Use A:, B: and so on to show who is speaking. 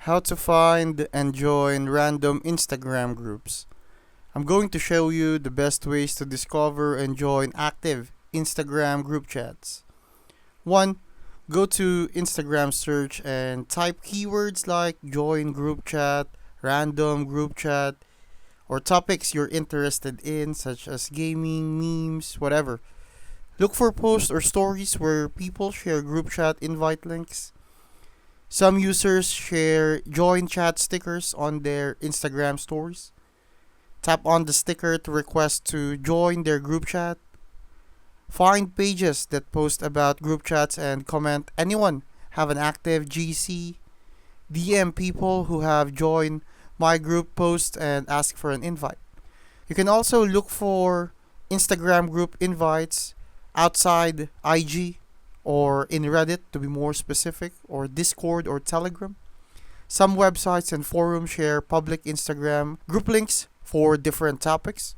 A: How to find and join random Instagram groups. I'm going to show you the best ways to discover and join active Instagram group chats. 1. Go to Instagram search and type keywords like join group chat, random group chat, or topics you're interested in, such as gaming, memes, whatever. Look for posts or stories where people share group chat invite links. Some users share join chat stickers on their Instagram stories. Tap on the sticker to request to join their group chat. Find pages that post about group chats and comment anyone have an active GC. DM people who have joined my group post and ask for an invite. You can also look for Instagram group invites outside IG or in Reddit to be more specific, or Discord or Telegram. Some websites and forums share public Instagram group links for different topics.